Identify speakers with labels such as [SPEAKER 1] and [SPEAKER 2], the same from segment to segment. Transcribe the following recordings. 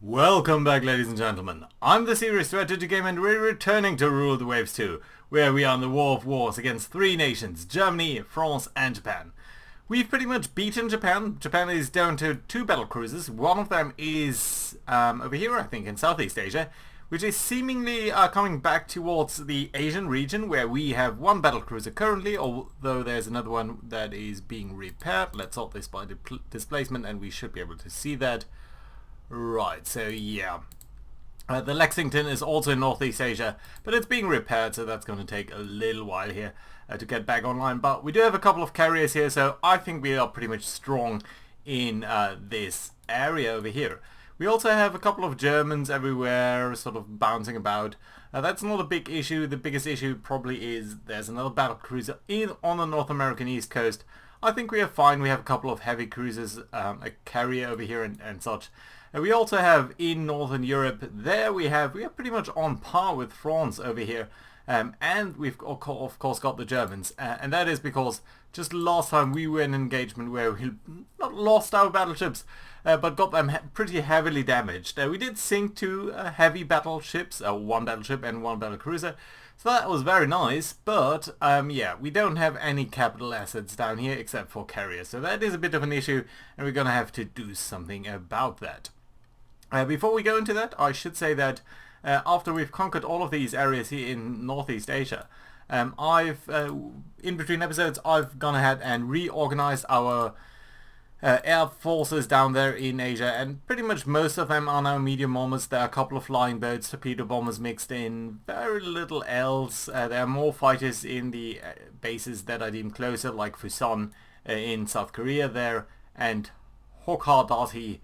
[SPEAKER 1] Welcome back, ladies and gentlemen. I'm the Serious Strategy Game and we're returning to Rule the Waves 2, where we are in the War of Wars against three nations, Germany, France and Japan. We've pretty much beaten Japan. Japan is down to two battle cruisers. One of them is over here, I think, in Southeast Asia, which is seemingly coming back towards the Asian region, where we have one battle cruiser currently, although there's another one that is being repaired. Let's sort this by displacement and we should be able to see that. Right, so yeah. The Lexington is also in Northeast Asia, but it's being repaired, so that's going to take a little while here to get back online. But we do have a couple of carriers here, so I think we are pretty much strong in this area over here. We also have a couple of Germans everywhere, sort of bouncing about. That's not a big issue. The biggest issue probably is there's another battle cruiser on the North American East Coast. I think we are fine. We have a couple of heavy cruisers, a carrier over here and such. We also have in Northern Europe, there we are pretty much on par with France over here. And we've of course got the Germans. And that is because just last time we were in an engagement where we not lost our battleships, but got them pretty heavily damaged. We did sink two heavy battleships, one battleship and one battle cruiser. So that was very nice, but yeah, we don't have any capital assets down here except for carriers. So that is a bit of an issue and we're going to have to do something about that. Before we go into that, I should say that after we've conquered all of these areas here in Northeast Asia, in between episodes, I've gone ahead and reorganized our air forces down there in Asia, and pretty much most of them are now medium bombers. There are a couple of flying boats, torpedo bombers mixed in, very little else. There are more fighters in the bases that I deem closer, like Fusan in South Korea there, and Hokkaido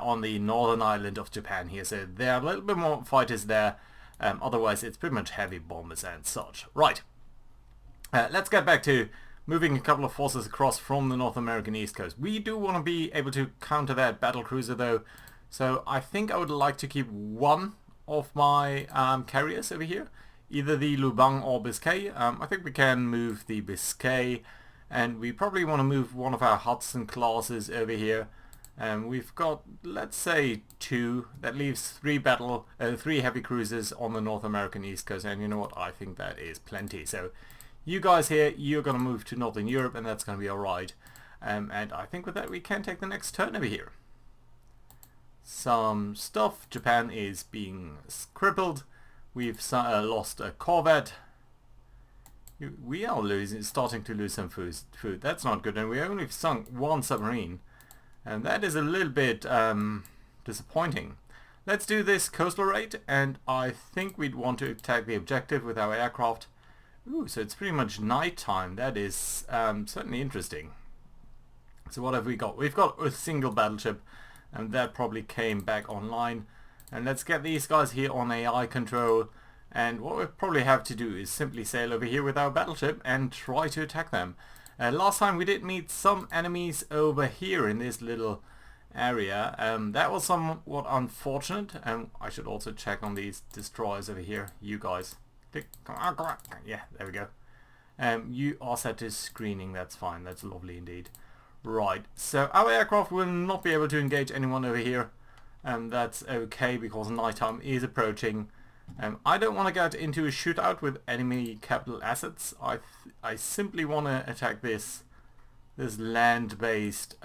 [SPEAKER 1] on the northern island of Japan here. So there are a little bit more fighters there. Otherwise, it's pretty much heavy bombers and such. Right. Let's get back to moving a couple of forces across from the North American East Coast. We do want to be able to counter that battle cruiser though. So I think I would like to keep one of my carriers over here. Either the Lubang or Biscay. I think we can move the Biscay. And we probably want to move one of our Hudson classes over here. We've got, let's say, two. That leaves three heavy cruisers on the North American East Coast. And you know what? I think that is plenty. So you guys here, you're going to move to Northern Europe and that's going to be alright. And I think with that we can take the next turn over here. Some stuff. Japan is being crippled. We've lost a corvette. We are starting to lose some food. That's not good. And we only sunk one submarine. And that is a little bit disappointing. Let's do this coastal raid, and I think we'd want to attack the objective with our aircraft. Ooh, so it's pretty much night time. That is certainly interesting. So what have we got? We've got a single battleship, and that probably came back online. And let's get these guys here on AI control. And what we probably have to do is simply sail over here with our battleship and try to attack them. Last time we did meet some enemies over here in this little area. That was somewhat unfortunate. I should also check on these destroyers over here. You guys. Come on. Yeah, there we go. You are set to screening. That's fine. That's lovely indeed. Right. So our aircraft will not be able to engage anyone over here. That's okay because nighttime is approaching. I don't want to get into a shootout with enemy capital assets. I simply want to attack this land-based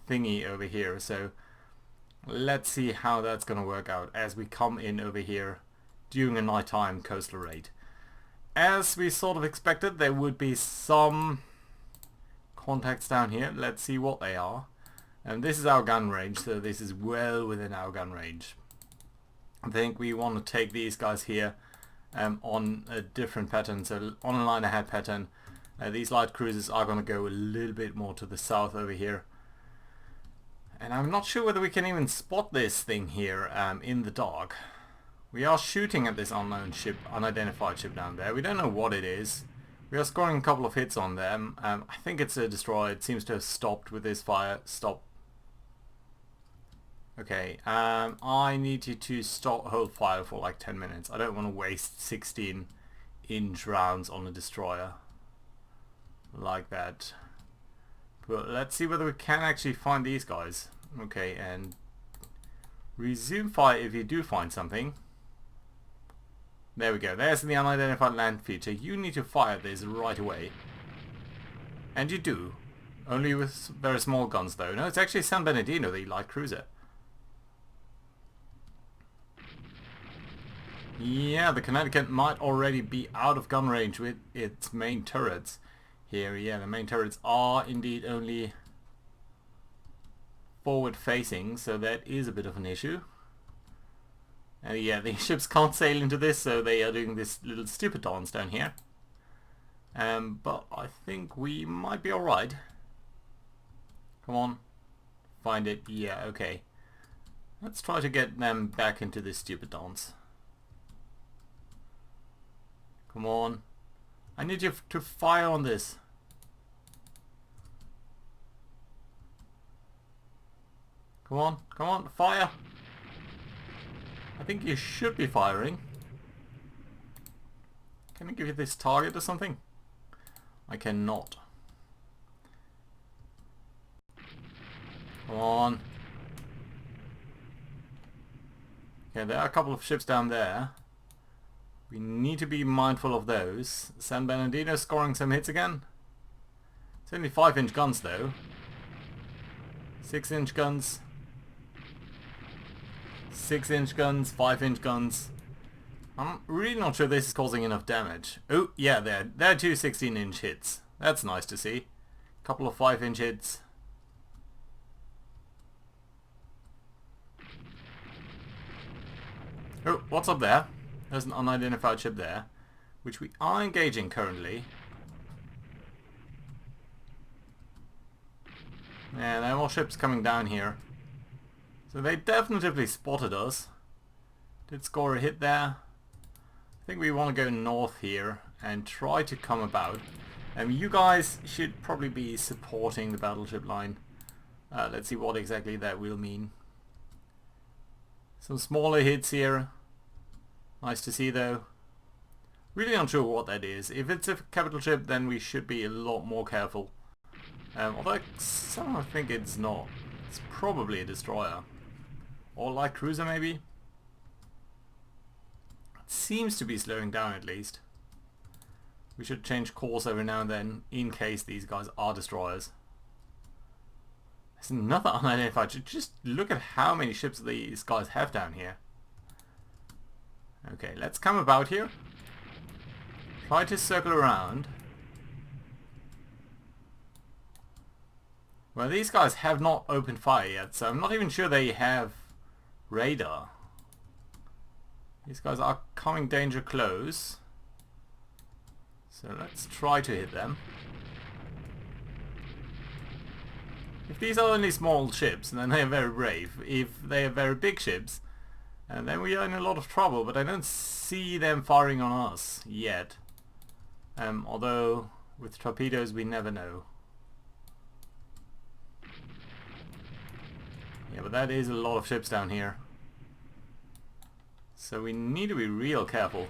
[SPEAKER 1] thingy over here. So let's see how that's going to work out as we come in over here during a nighttime coastal raid. As we sort of expected, there would be some contacts down here. Let's see what they are. And this is our gun range, so this is well within our gun range. I think we want to take these guys here on a different pattern, so on a line ahead pattern. These light cruisers are going to go a little bit more to the south over here. And I'm not sure whether we can even spot this thing here in the dark. We are shooting at this unknown ship, unidentified ship down there. We don't know what it is. We are scoring a couple of hits on them. I think it's a destroyer. It seems to have stopped with this fire. Stop. Okay, I need you to hold fire for like 10 minutes. I don't want to waste 16-inch rounds on a destroyer like that. But let's see whether we can actually find these guys. Okay, and Resume fire if you do find something. There we go. There's the unidentified land feature. You need to fire this right away. And you do. Only with very small guns though. No, it's actually San Bernardino, the light cruiser. Yeah, the Connecticut might already be out of gun range with its main turrets here. Yeah, the main turrets are indeed only forward facing, so that is a bit of an issue. Yeah, the ships can't sail into this, so they are doing this little stupid dance down here. But I think we might be alright. Come on. Find it. Yeah, okay. Let's try to get them back into this stupid dance. Come on. I need you to fire on this. Come on, fire! I think you should be firing. Can I give you this target or something? I cannot. Come on. Okay, there are a couple of ships down there. We need to be mindful of those. San Bernardino scoring some hits again. It's only 5-inch guns though. 6-inch guns. 6-inch guns, 5-inch guns. I'm really not sure this is causing enough damage. Oh, yeah, there are 2 16-inch hits. That's nice to see. A couple of 5-inch hits. Oh, what's up there? There's an unidentified ship there, which we are engaging currently. Yeah, there are more ships coming down here. So they definitely spotted us. Did score a hit there. I think we want to go north here and try to come about. You guys should probably be supporting the battleship line. Let's see what exactly that will mean. Some smaller hits here. Nice to see though. Really not sure what that is. If it's a capital ship, then we should be a lot more careful. Although I somehow think it's not. It's probably a destroyer. Or light cruiser maybe? It seems to be slowing down at least. We should change course every now and then in case these guys are destroyers. There's another unidentified ship. Just look at how many ships these guys have down here. Okay, let's come about here. Try to circle around. Well, these guys have not opened fire yet, so I'm not even sure they have radar. These guys are coming danger close. So let's try to hit them. If these are only small ships, then they are very brave. If they are very big ships, and then we are in a lot of trouble, but I don't see them firing on us yet. Although with torpedoes we never know. Yeah, but that is a lot of ships down here. So we need to be real careful.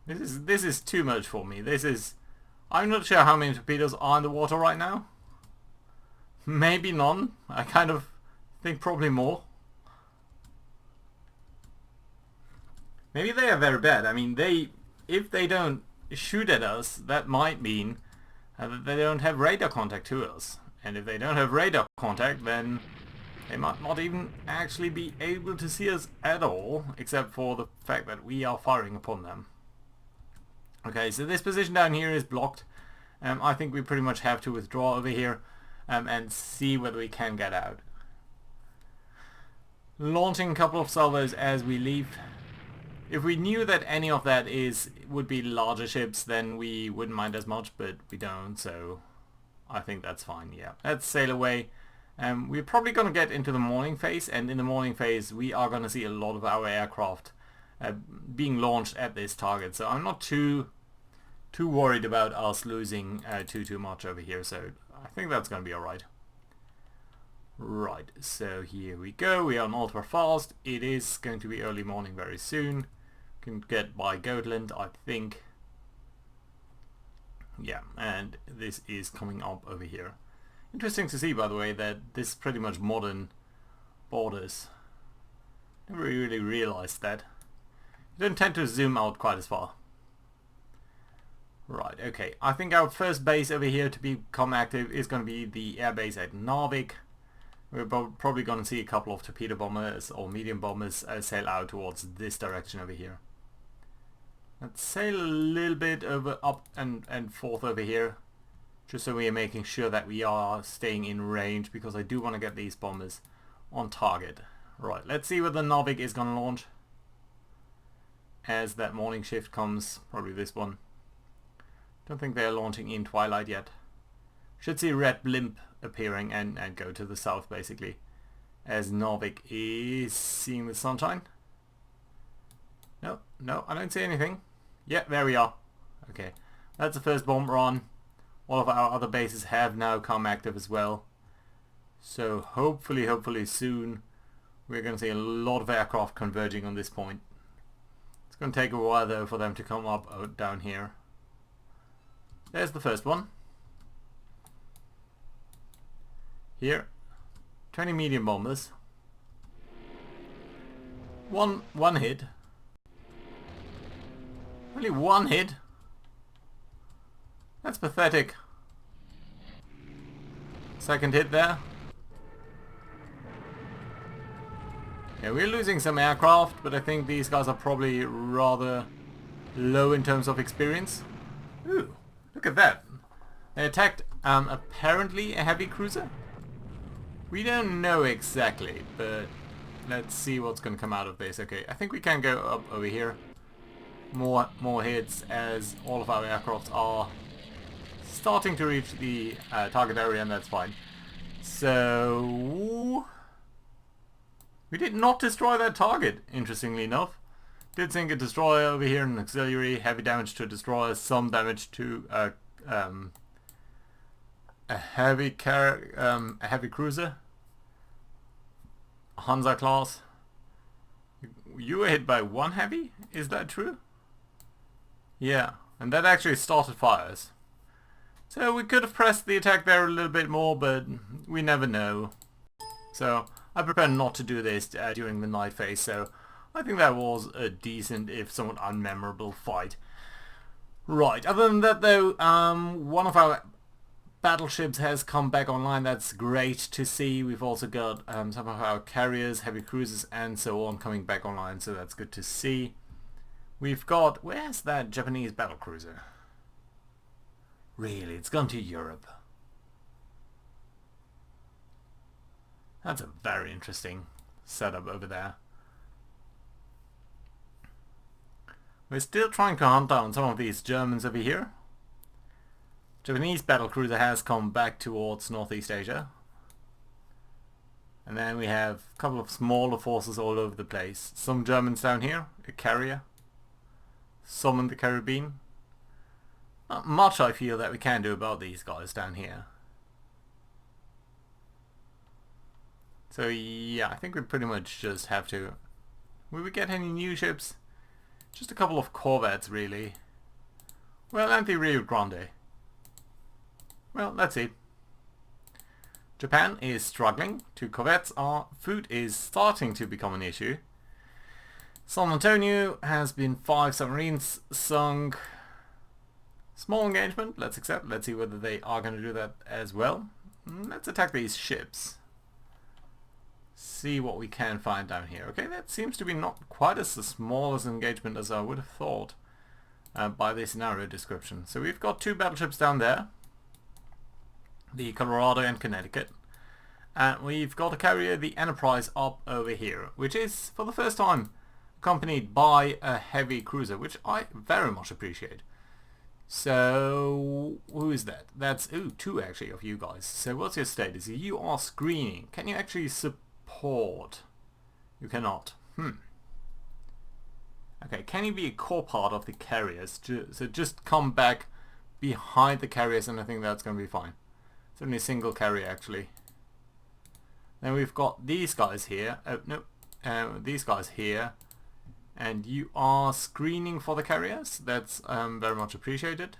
[SPEAKER 1] This is too much for me. I'm not sure how many torpedoes are in the water right now. Maybe none. I kind of think probably more. Maybe they are very bad. I mean, if they don't shoot at us, that might mean that they don't have radar contact to us. And if they don't have radar contact, then they might not even actually be able to see us at all, except for the fact that we are firing upon them. Okay, so this position down here is blocked. I think we pretty much have to withdraw over here and see whether we can get out. Launching a couple of salvos as we leave. If we knew that any of that would be larger ships, then we wouldn't mind as much, but we don't, so I think that's fine. Yeah, let's sail away. We're probably going to get into the morning phase, and in the morning phase we are going to see a lot of our aircraft being launched at this target, so I'm not too worried about us losing too much over here, so I think that's going to be alright. Right, so here we go. We are on ultra fast. It is going to be early morning very soon. Can get by Gotland, I think. Yeah, and this is coming up over here. Interesting to see, by the way, that this is pretty much modern borders. Never really realized that. You don't tend to zoom out quite as far. Right, okay. I think our first base over here to become active is going to be the airbase at Narvik. We're probably going to see a couple of torpedo bombers or medium bombers sail out towards this direction over here. Let's sail a little bit over up and forth over here, just so we are making sure that we are staying in range, because I do want to get these bombers on target. Right, let's see what the Narvik is going to launch as that morning shift comes. Probably this one. Don't think they're launching in twilight yet. Should see a red blimp appearing and go to the south basically, as Narvik is seeing the sunshine. No, I don't see anything. Yeah, there we are. Okay, that's the first bomb run. All of our other bases have now come active as well. So hopefully soon we're going to see a lot of aircraft converging on this point. It's going to take a while though for them to come up down here. There's the first one. Here, 20 medium bombers. One hit. Only one hit? That's pathetic. Second hit there. Yeah, we're losing some aircraft, but I think these guys are probably rather low in terms of experience. Ooh, look at that. They attacked apparently a heavy cruiser. We don't know exactly, but let's see what's going to come out of this. Okay, I think we can go up over here. More hits as all of our aircraft are starting to reach the target area, and that's fine. So we did not destroy that target, interestingly enough. Did sink a destroyer over here, an auxiliary, heavy damage to destroyers, some damage to a heavy cruiser, Hansa class. You were hit by one heavy? Is that true? Yeah, and that actually started fires. So we could have pressed the attack there a little bit more, but we never know. So I prefer not to do this during the night phase, so I think that was a decent, if somewhat unmemorable fight. Right, other than that though, one of our battleships has come back online. That's great to see. We've also got some of our carriers, heavy cruisers and so on coming back online, so that's good to see. We've got, where's that Japanese battlecruiser? Really, it's gone to Europe. That's a very interesting setup over there. We're still trying to hunt down some of these Germans over here. Japanese battlecruiser has come back towards Northeast Asia. And then we have a couple of smaller forces all over the place. Some Germans down here, a carrier. Some in the Caribbean. Not much I feel that we can do about these guys down here. So yeah, I think we pretty much just have to... Will we get any new ships? Just a couple of corvettes really. Well, and the Rio Grande. Well, let's see. Japan is struggling. 2 corvettes are... Food is starting to become an issue. San Antonio has been 5 submarines sunk. Small engagement, let's accept. Let's see whether they are going to do that as well. Let's attack these ships. See what we can find down here. Okay, that seems to be not quite as small as engagement as I would have thought by the scenario description. So we've got 2 battleships down there. The Colorado and Connecticut. And we've got a carrier, the Enterprise, up over here, which is, for the first time, accompanied by a heavy cruiser, which I very much appreciate. So, who is that? That's, 2 actually of you guys. So what's your status? You are screening. Can you actually support? You cannot. Okay, can you be a core part of the carriers? So just come back behind the carriers and I think that's going to be fine. It's only a single carrier actually. Then we've got these guys here. Oh, no. These guys here. And you are screening for the carriers. That's very much appreciated.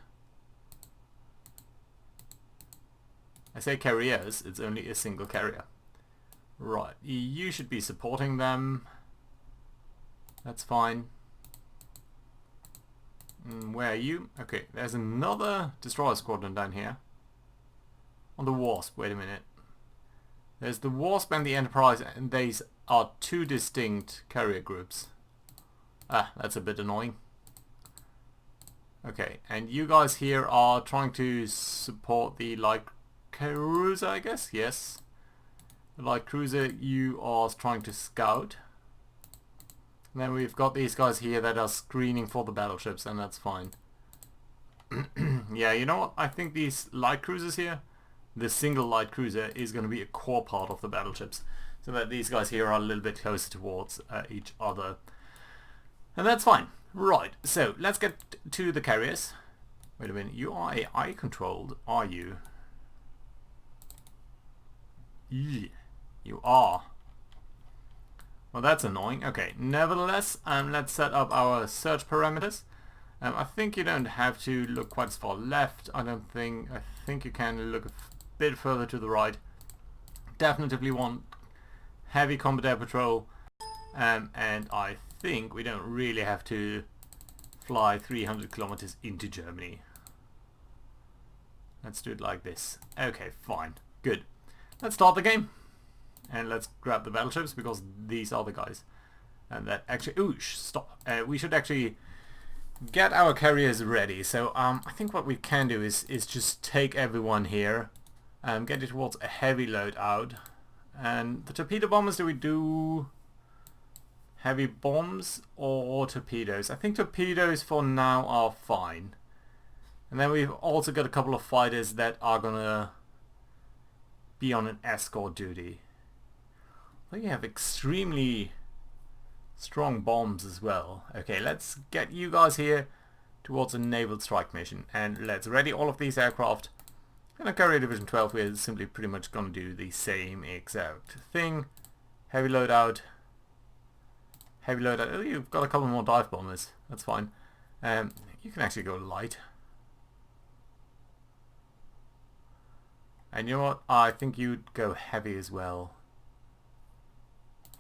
[SPEAKER 1] I say carriers, it's only a single carrier. Right, you should be supporting them. That's fine. Where are you? Okay, there's another destroyer squadron down here. On the Wasp, wait a minute. There's the Wasp and the Enterprise, and these are two distinct carrier groups. Ah, that's a bit annoying. Okay, and you guys here are trying to support the light cruiser, I guess? Yes. The light cruiser you are trying to scout. And then we've got these guys here that are screening for the battleships, and that's fine. Yeah, you know what? I think these light cruisers here, the single light cruiser, is going to be a core part of the battleships. So that these guys here are a little bit closer towards each other. And that's fine. Right, so let's get to the carriers. Wait a minute, you are AI controlled, are you? Yeah, you are. Well, that's annoying. Okay, nevertheless, let's set up our search parameters. I think you don't have to look quite as far left. I think you can look a bit further to the right. Definitely want heavy combat air patrol, and I think we don't really have to fly 300 kilometers into Germany. Let's do it like this. Okay, fine. Good. Let's start the game. And let's grab the battleships, because these are the guys. And that actually... Ooh, stop. We should actually get our carriers ready. So I think what we can do is just take everyone here. Get it towards a heavy load out. And the torpedo bombers, do we do heavy bombs or torpedoes? I think torpedoes for now are fine. And then we've also got a couple of fighters that are gonna be on an escort duty. I think you have extremely strong bombs as well. Okay, let's get you guys here towards a naval strike mission, and let's ready all of these aircraft. And a Carrier Division 12, we're simply pretty much going to do the same exact thing. Heavy loadout. Heavy loadout. Oh, you've got a couple more dive bombers. That's fine. You can actually go light. And you know what? I think you'd go heavy as well.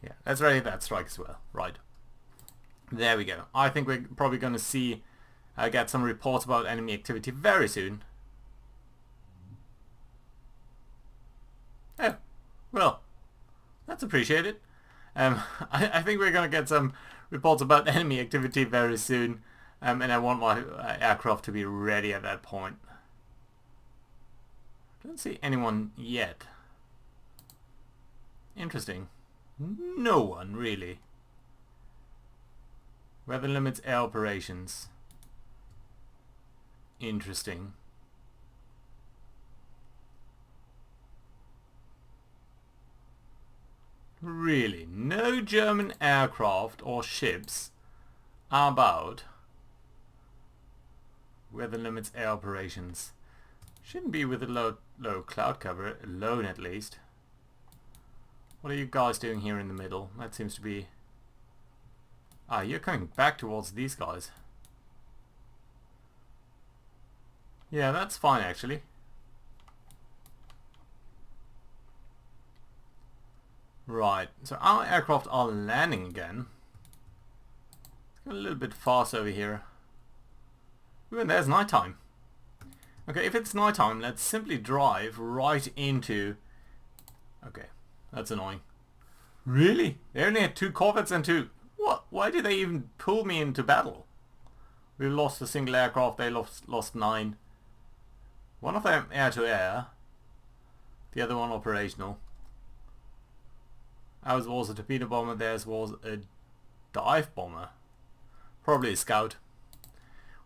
[SPEAKER 1] Yeah, let's ready that strike as well. Right. There we go. I think we're probably going to see, get some reports about enemy activity very soon. Oh, well, that's appreciated. I think we're going to get some reports about enemy activity very soon, and I want my aircraft to be ready at that point. I don't see anyone yet. Interesting. No one, really. Weather limits air operations. Interesting. Really, no German aircraft or ships are about. Weather limits air operations. Shouldn't be with a low cloud cover, alone at least. What are you guys doing here in the middle? That seems to be... Ah, you're coming back towards these guys. Yeah, that's fine actually. Right, so our aircraft are landing again. Let's go a little bit fast over here. Ooh, and there's nighttime. Okay, if it's nighttime, let's simply drive right into... Okay, that's annoying. Really? They only had 2 corvettes and 2... What? Why did they even pull me into battle? We lost a single aircraft, they lost 9. One of them air-to-air. The other one operational. Ours was a torpedo bomber, theirs was a dive bomber. Probably a scout.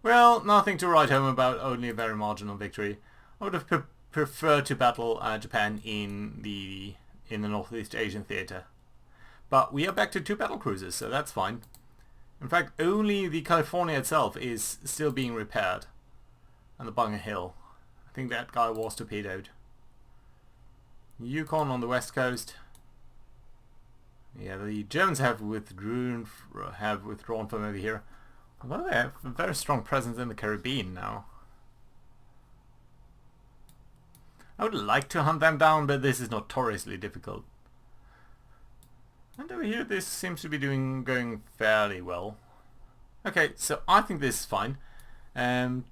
[SPEAKER 1] Well, nothing to write home about, only a very marginal victory. I would have preferred to battle Japan in the Northeast Asian theater. But we are back to 2 battle cruisers, so that's fine. In fact, only the California itself is still being repaired. And the Bunker Hill. I think that guy was torpedoed. Yukon on the west coast. Yeah, the Germans have withdrawn from over here. Although they have a very strong presence in the Caribbean now. I would like to hunt them down, but this is notoriously difficult. And over here, this seems to be going fairly well. Okay, so I think this is fine.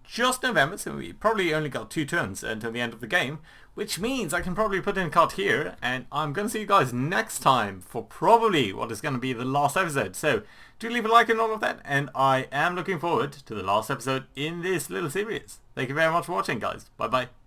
[SPEAKER 1] Just November, so we probably only got 2 turns until the end of the game, which means I can probably put in a cut here, and I'm going to see you guys next time for probably what is going to be the last episode. So do leave a like and all of that, and I am looking forward to the last episode in this little series. Thank you very much for watching, guys. Bye bye.